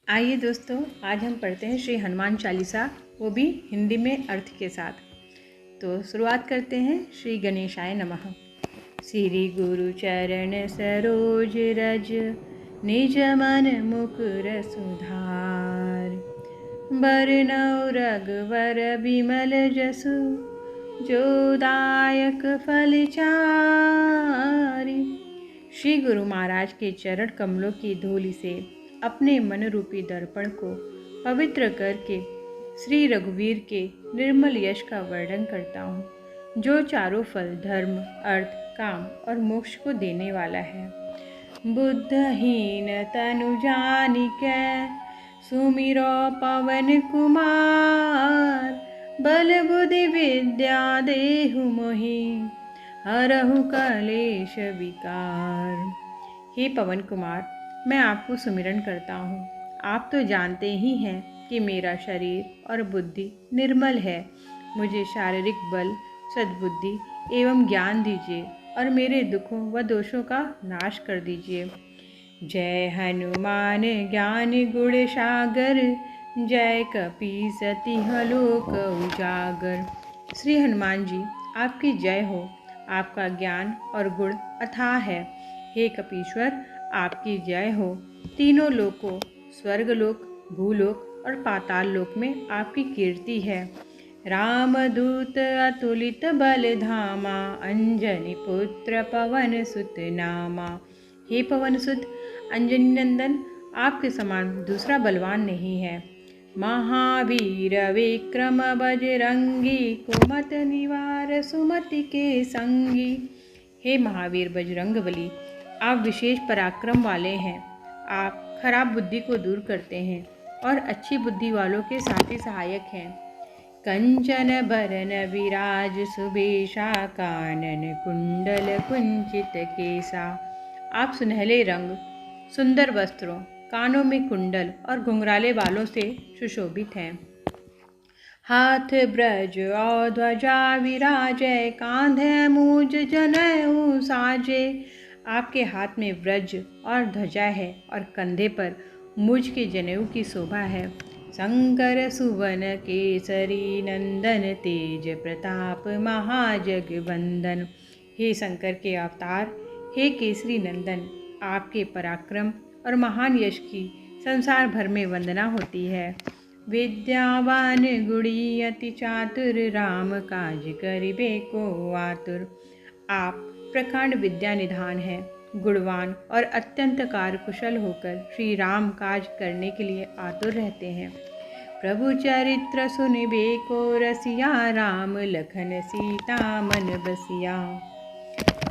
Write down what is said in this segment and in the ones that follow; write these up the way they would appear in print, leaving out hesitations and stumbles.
आइए दोस्तों, आज हम पढ़ते हैं श्री हनुमान चालीसा, वो भी हिंदी में अर्थ के साथ। तो शुरुआत करते हैं। श्री गणेशाय नमः। श्री गुरु चरण सरोज रज, निज मन मुकुर सुधार। बरनउँ रघुवर बिमल जसु, जो दायक फल चारि। श्री गुरु महाराज के चरण कमलों की धूलि से अपने मन रूपी दर्पण को पवित्र करके श्री रघुवीर के निर्मल यश का वर्णन करता हूँ, जो चारों फल धर्म, अर्थ, काम और मोक्ष को देने वाला है। बुद्धहीन तनु जानिकै, सुमिरो पवन कुमार। बल बुद्धि विद्या देहु मोहि, हरहु कलेश विकार। हे पवन कुमार, मैं आपको सुमिरन करता हूँ। आप तो जानते ही हैं कि मेरा शरीर और बुद्धि निर्मल है। मुझे शारीरिक बल, सद्बुद्धि एवं ज्ञान दीजिए और मेरे दुखों व दोषों का नाश कर दीजिए। जय हनुमान ज्ञान गुण सागर, जय कपीसति लोक उजागर। श्री हनुमान जी, आपकी जय हो। आपका ज्ञान और गुण अथाह है। हे कपीश्वर, आपकी जय हो। तीनों लोकों, स्वर्गलोक, भूलोक और पाताल लोक में आपकी कीर्ति है। रामदूत अतुलित बल धामा, अंजनी पुत्र पवन सुत नामा। हे पवन सुत, अंजनी नंदन, आपके समान दूसरा बलवान नहीं है। महावीर विक्रम बजरंगी, कुमत निवार सुमति के संगी। हे महावीर बजरंगबली, आप विशेष पराक्रम वाले हैं। आप खराब बुद्धि को दूर करते हैं और अच्छी बुद्धि वालों के साथी सहायक हैं। कंचन बरन विराज सुबेशा, कानन कुंडल कुंचित केसा। आप सुनहले रंग, सुंदर वस्त्रों, कानों में कुंडल और घुंघराले बालों से सुशोभित हैं। हाथ ब्रज और ध्वजा विराजय, कांधे मूज जनेऊ साजे। आपके हाथ में व्रज और ध्वजा है और कंधे पर मुझ के जनेऊ की शोभा है। शंकर सुवन केसरी नंदन, तेज प्रताप महाजगवंदन। हे शंकर के अवतार, हे केसरी नंदन, आपके पराक्रम और महान यश की संसार भर में वंदना होती है। विद्यावान गुणी अति चातुर, राम काज करिबे को आतुर। आप प्रकांड विद्या निधान है, गुणवान और अत्यंत कार्य कुशल होकर श्री राम काज करने के लिए आतुर रहते हैं। प्रभु चरित्र सुनिबे को रसिया, राम लखन सीता मन बसिया।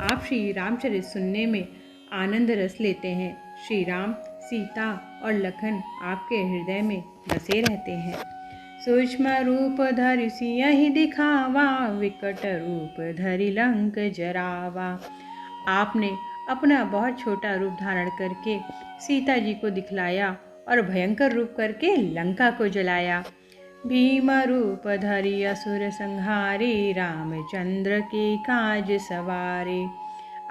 आप श्री रामचरित सुनने में आनंद रस लेते हैं। श्री राम, सीता और लखन आपके हृदय में बसे रहते हैं। सूक्ष्म रूप धरि सियहि दिखावा, विकट रूप धरि लंक जरावा। आपने अपना बहुत छोटा रूप धारण करके सीता जी को दिखलाया और भयंकर रूप करके लंका को जलाया। भीम रूप धरि असुर संहारे, रामचंद्र के काज सवारे।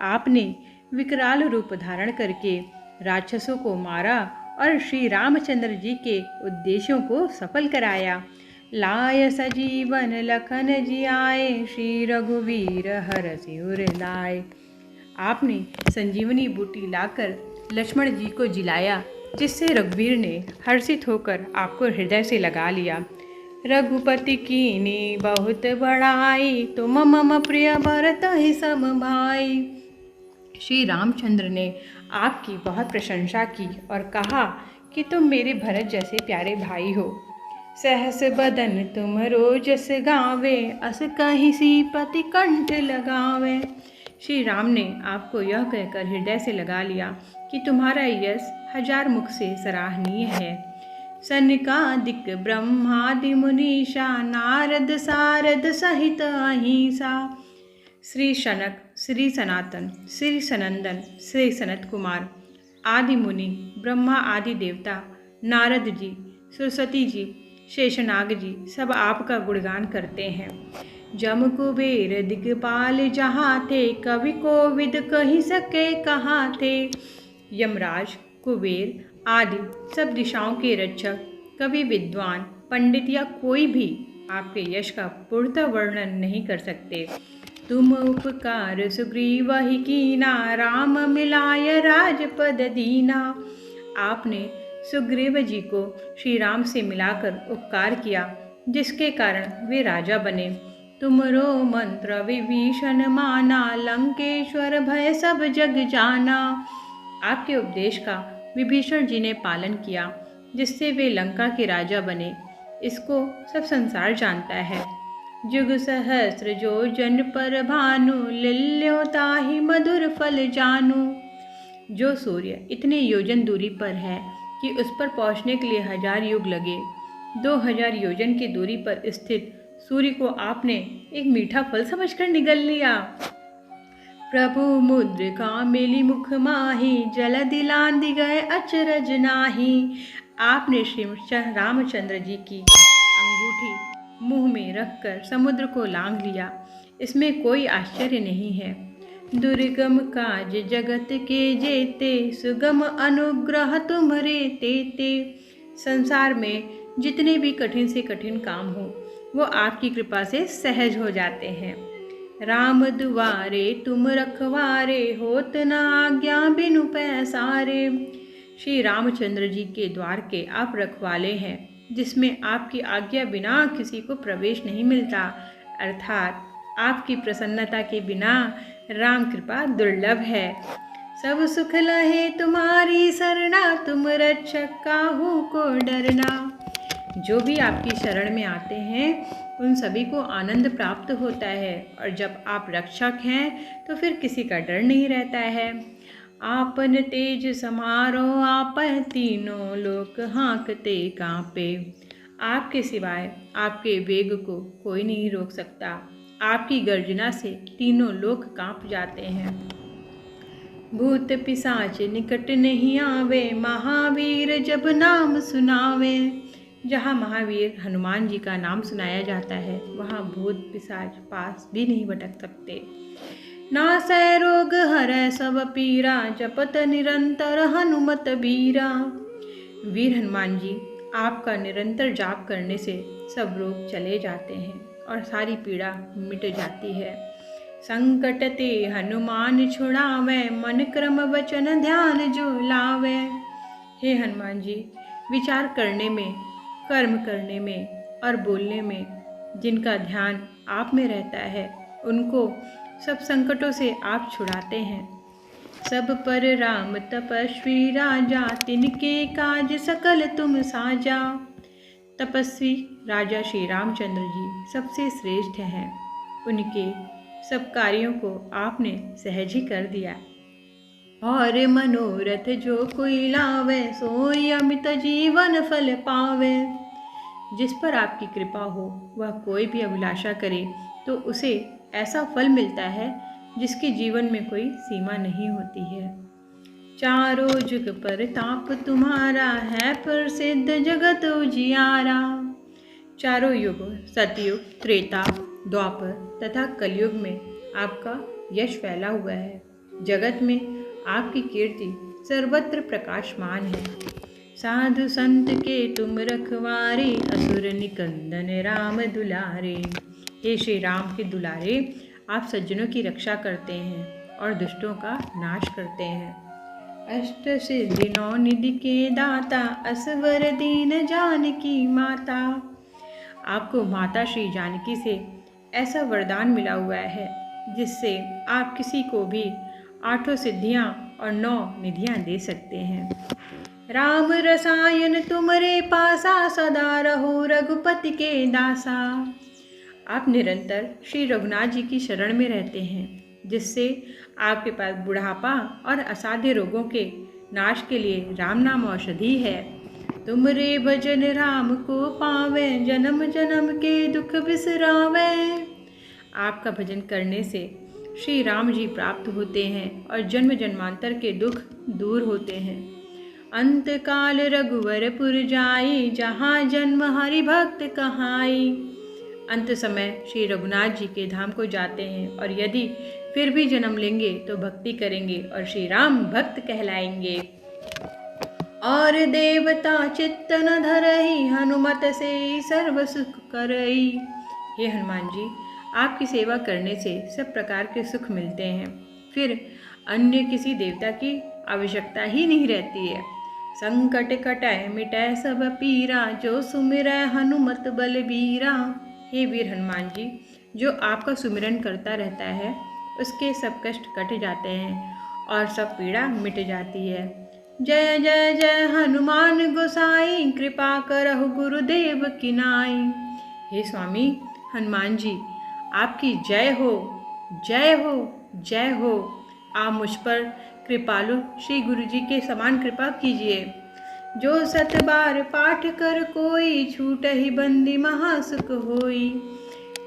आपने विकराल रूप धारण करके राक्षसों को मारा और श्री रामचंद्र जी के उद्देश्यों को सफल कराया। लाय सजीवन लखन जियाए, श्री रघुवीर हरषि उर लाए। आपने संजीवनी बूटी लाकर लक्ष्मण जी को जिलाया, जिससे रघुवीर ने हर्षित होकर आपको हृदय से लगा लिया। रघुपति कीन्ही बहुत बड़ाई, तुम मम प्रिय भरत ही सम भाई। श्री रामचंद्र ने आपकी बहुत प्रशंसा की और कहा कि तुम मेरे भरत जैसे प्यारे भाई हो। सहस बदन तुम रोजस गावे, अस कहीं सीपति कंठ लगावे। श्री राम ने आपको यह कहकर हृदय से लगा लिया कि तुम्हारा यश हजार मुख से सराहनीय है। सनकादिक ब्रह्मादि मुनीषा, नारद सारद सहित अहिंसा। श्री शनक, श्री सनातन, श्री सनंदन, श्री सनत कुमार आदि मुनि, ब्रह्मा आदि देवता, नारद जी, सरस्वती जी, शेषनाग जी सब आपका गुणगान करते हैं। जम कुबेर दिगपाल जहाँ थे, कवि कोविद कही सके कहाँ थे। यमराज, कुबेर आदि सब दिशाओं के रक्षक, कवि, विद्वान, पंडित या कोई भी आपके यश का पूर्णतः वर्णन नहीं कर सकते। तुम उपकार सुग्रीव ही कीना, राम मिलाय राजपद दीना। आपने सुग्रीव जी को श्री राम से मिलाकर उपकार किया, जिसके कारण वे राजा बने। तुमरो मंत्र विभीषण माना, लंकेश्वर भय सब जग जाना। आपके उपदेश का विभीषण जी ने पालन किया, जिससे वे लंका के राजा बने। इसको सब संसार जानता है। जुग सहस्र जो जन पर भानु, लिल्यो ताहि मधुर फल जानू। जो सूर्य इतने योजन दूरी पर है कि उस पर पहुँचने के लिए 1000 युग लगे, 2000 योजन की दूरी पर स्थित सूर्य को आपने एक मीठा फल समझकर निगल लिया। प्रभु मुद्रिका मेली मुख माही, जल दिलांदि गए अचरज नाही। आपने श्री रामचंद्र जी की अंगूठी मुंह में रखकर समुद्र को लांघ लिया। इसमें कोई आश्चर्य नहीं है। दुर्गम काज जगत के जेते, सुगम अनुग्रह तुम्हारे तेते। संसार में जितने भी कठिन से कठिन काम हो, वो आपकी कृपा से सहज हो जाते हैं। राम दुआरे तुम रखवारे, होत न आज्ञा बिनु पैसारे। श्री रामचंद्र जी के द्वार के आप रखवाले हैं, जिसमें आपकी आज्ञा बिना किसी को प्रवेश नहीं मिलता। अर्थात आपकी प्रसन्नता के बिना राम कृपा दुर्लभ है। सब सुख लहे तुम्हारी सरना, तुम रक्षक काहू को डरना। जो भी आपकी शरण में आते हैं उन सभी को आनंद प्राप्त होता है, और जब आप रक्षक हैं तो फिर किसी का डर नहीं रहता है। आपन तेज समारो आपन, तीनों लोक हाँकते कांपे। आपके सिवाय आपके वेग को कोई नहीं रोक सकता। आपकी गर्जना से तीनों लोक कांप जाते हैं। भूत पिशाच निकट नहीं आवे, महावीर जब नाम सुनावे। जहाँ महावीर हनुमान जी का नाम सुनाया जाता है, वहाँ भूत पिशाच पास भी नहीं भटक सकते। नासै रोग हरै सब पीरा, जपत निरंतर हनुमत बीरा। वीर हनुमान जी, आपका निरंतर जाप करने से सब रोग चले जाते हैं और सारी पीड़ा मिट जाती है। संकट ते हनुमान छुड़ावे, मन क्रम वचन ध्यान जो लावे। हे हनुमान जी, विचार करने में, कर्म करने में और बोलने में जिनका ध्यान आप में रहता है, उनको सब संकटों से आप छुड़ाते हैं। सब पर राम तपस्वी राजा, तिनके काज सकल तुम साजा। तपस्वी राजा श्री रामचंद्र जी सबसे श्रेष्ठ हैं। उनके सब कार्यों को आपने सहज ही कर दिया। और मनोरथ जो कोई लावे, सोई अमित जीवन फल पावे। जिस पर आपकी कृपा हो, वह कोई भी अभिलाषा करे तो उसे ऐसा फल मिलता है जिसके जीवन में कोई सीमा नहीं होती है। चारों जुग पर ताप तुम्हारा, है प्रसिद्ध जगत उजियारा। चारों युगों सतयुग, त्रेता, द्वापर तथा कलयुग में आपका यश फैला हुआ है। जगत में आपकी कीर्ति सर्वत्र प्रकाशमान है। साधु संत के तुम रखवारे, असुर निकंदन राम दुलारे। हे श्री राम के दुलारे, आप सज्जनों की रक्षा करते हैं और दुष्टों का नाश करते हैं। अष्ट सिद्धि नौ निधि के दाता, असवर दीन जानकी माता। आपको माता श्री जानकी से ऐसा वरदान मिला हुआ है जिससे आप किसी को भी 8 सिद्धियां और 9 निधियां दे सकते हैं। राम रसायन तुमरे पासा, सदा रहो रघुपति के दासा। आप निरंतर श्री रघुनाथ जी की शरण में रहते हैं, जिससे आपके पास बुढ़ापा और असाध्य रोगों के नाश के लिए राम नाम औषधि है। तुमरे भजन राम को पावे, जन्म जन्म के दुख बिसरावे। आपका भजन करने से श्री राम जी प्राप्त होते हैं और जन्म जन्मांतर के दुख दूर होते हैं। अंत काल रघुवरपुर जाई, जहाँ जन्म हरि भक्त कहाई। अंत समय श्री रघुनाथ जी के धाम को जाते हैं और यदि फिर भी जन्म लेंगे तो भक्ति करेंगे और श्री राम भक्त कहलाएंगे। और देवता चित्त न धरई, हनुमत से सर्व सुख करई। हे हनुमान जी, आपकी सेवा करने से सब प्रकार के सुख मिलते हैं, फिर अन्य किसी देवता की आवश्यकता ही नहीं रहती है। संकट कटै मिटै सब पीरा, जो सुमिरै हनुमत बलबीरा। हे वीर हनुमान जी, जो आपका सुमिरन करता रहता है उसके सब कष्ट कट जाते हैं और सब पीड़ा मिट जाती है। जय जय जय हनुमान गोसाई, कृपा करहु गुरुदेव की नाई। हे स्वामी हनुमान जी, आपकी जय हो, जय हो, जय हो। आप मुझ पर कृपालु श्री गुरु जी के समान कृपा कीजिए। जो 7 बार पाठ कर कोई, छूट ही बंदी महासुख होई।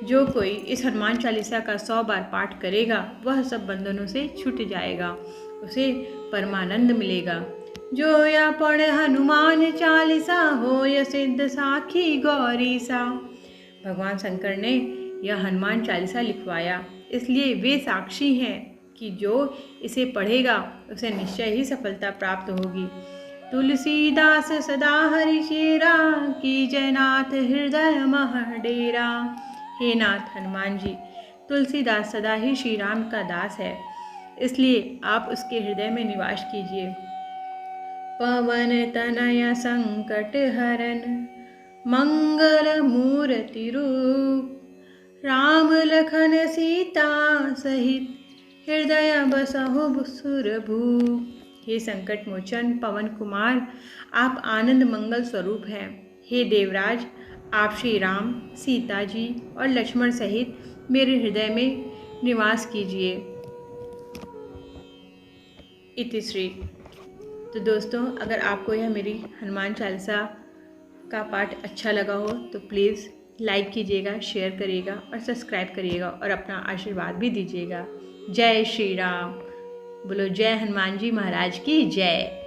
जो कोई इस हनुमान चालीसा का 100 बार पाठ करेगा वह सब बंधनों से छूट जाएगा, उसे परमानंद मिलेगा। जो या पढ़े हनुमान चालीसा, हो या सिद्ध साखी गौरी सा। भगवान शंकर ने यह हनुमान चालीसा लिखवाया, इसलिए वे साक्षी हैं कि जो इसे पढ़ेगा उसे निश्चय ही सफलता प्राप्त होगी। तुलसीदास सदा हरि चेरा, की जय नाथ हृदय मह डेरा। हे नाथ हनुमान जी, तुलसीदास सदा ही श्री राम का दास है, इसलिए आप उसके हृदय में निवास कीजिए। पवन तनय संकट हरन, मंगल मूर्ति रूप। राम लखन सीता सहित, हृदय बसहु सुरभूप। हे संकट मोचन पवन कुमार, आप आनंद मंगल स्वरूप हैं। हे देवराज, आप श्री राम, सीता जी और लक्ष्मण सहित मेरे हृदय में निवास कीजिए। इतिश्री। तो दोस्तों, अगर आपको यह मेरी हनुमान चालीसा का पाठ अच्छा लगा हो तो प्लीज़ लाइक कीजिएगा, शेयर करिएगा और सब्सक्राइब करिएगा और अपना आशीर्वाद भी दीजिएगा। जय श्री राम। बोलो जय हनुमान जी महाराज की जय।